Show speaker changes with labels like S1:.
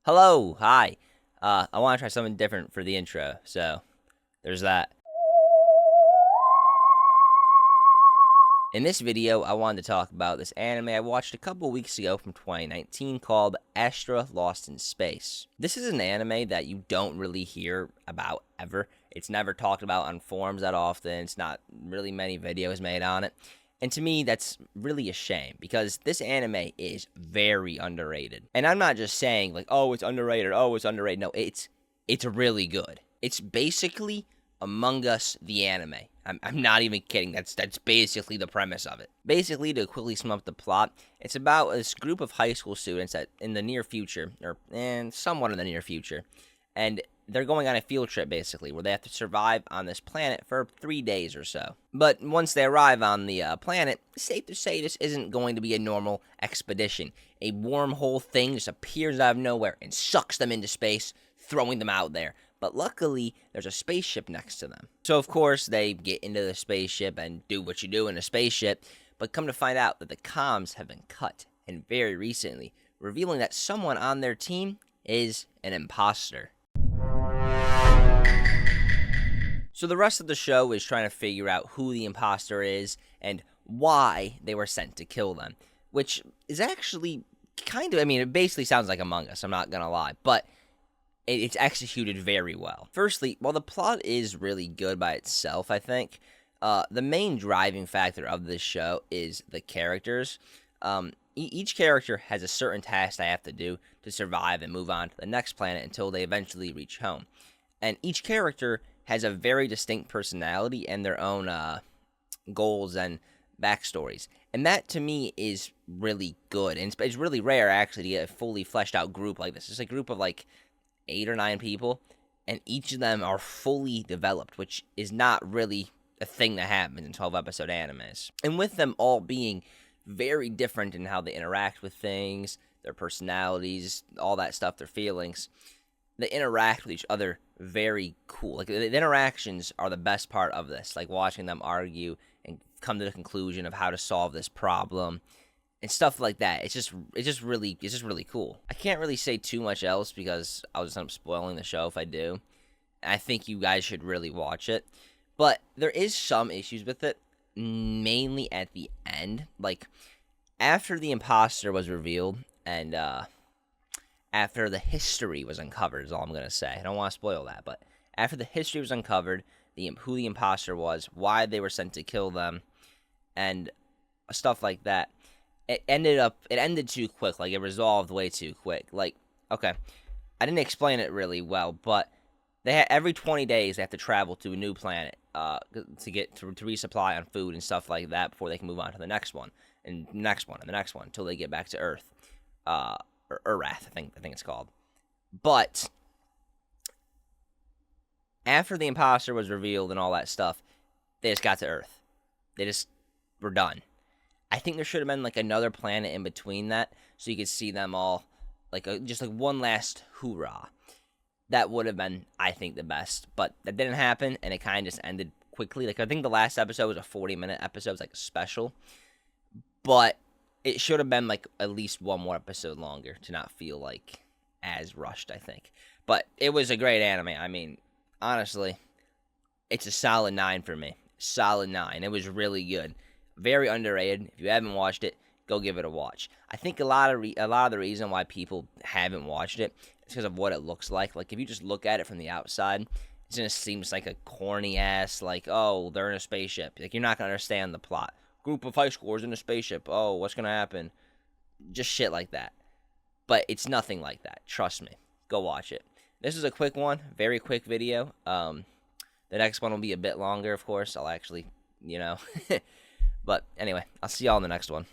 S1: Hello, hi. I want to try something different for the intro, so there's that. In this video, I wanted to talk about this anime I watched a couple weeks ago from 2019 called Astra Lost in Space. This is an anime that you don't really hear about ever. It's never talked about on forums that often. It's not really many videos made on it. And to me, that's really a shame because this anime is very underrated. And I'm not just saying like, oh, it's underrated. Oh, it's underrated. No, it's really good. It's basically Among Us the anime. I'm not even kidding. That's basically the premise of it. Basically, to quickly sum up the plot, it's about this group of high school students that in the near future, and somewhat in the near future, and they're going on a field trip basically, where they have to survive on this planet for 3 days or so. But once they arrive on the planet, it's safe to say this isn't going to be a normal expedition. A wormhole thing just appears out of nowhere and sucks them into space, throwing them out there. But luckily, there's a spaceship next to them. So, of course, they get into the spaceship and do what you do in a spaceship, but come to find out that the comms have been cut, and very recently, revealing that someone on their team is an imposter. So the rest of the show is trying to figure out who the imposter is and why they were sent to kill them, which is actually it basically sounds like Among Us, I'm not gonna lie, but it's executed very well. Firstly, while the plot is really good by itself, I think, the main driving factor of this show is the characters. Each character has a certain task they have to do to survive and move on to the next planet until they eventually reach home. And each character has a very distinct personality and their own goals and backstories. And that, to me, is really good. And it's really rare, actually, to get a fully fleshed out group like this. It's a group of, 8 or 9 people, and each of them are fully developed, which is not really a thing that happens in 12-episode animes. And with them all being very different in how they interact with things, their personalities, all that stuff, their feelings, they interact with each other very cool. The interactions are the best part of this, watching them argue and come to the conclusion of how to solve this problem and stuff like that. It's just really cool. I can't really say too much else because I'll just end up spoiling the show if I do. I think you guys should really watch it. But there is some issues with it, mainly at the end. After the imposter was revealed and after the history was uncovered is all I'm going to say. I don't want to spoil that, but after the history was uncovered, who the imposter was, why they were sent to kill them, and stuff like that, it ended too quick. It resolved way too quick. Okay, I didn't explain it really well, but every 20 days they have to travel to a new planet to resupply on food and stuff like that before they can move on to the next one and the next one and the next one until they get back to Earth, or Urath, I think it's called. But after the imposter was revealed and all that stuff, they just got to Earth. They just were done. I think there should have been another planet in between that, so you could see them all, just one last hoorah. That would have been, I think, the best, but that didn't happen, and it kind of just ended quickly. I think the last episode was a 40-minute episode, it was a special, but it should have been at least one more episode longer to not feel as rushed, I think. But it was a great anime. I mean, honestly, it's a solid 9 for me. Solid 9. It was really good. Very underrated. If you haven't watched it, go give it a watch. I think a lot of the reason why people haven't watched it is because of what it looks like. If you just look at it from the outside, it just seems like a corny ass, oh, they're in a spaceship. You're not gonna understand the plot. Group of high schoolers in a spaceship. Oh, what's gonna happen? Just shit like that. But it's nothing like that. Trust me. Go watch it. This is a quick one. Very quick video. The next one will be a bit longer, of course. I'll actually, But anyway, I'll see y'all in the next one.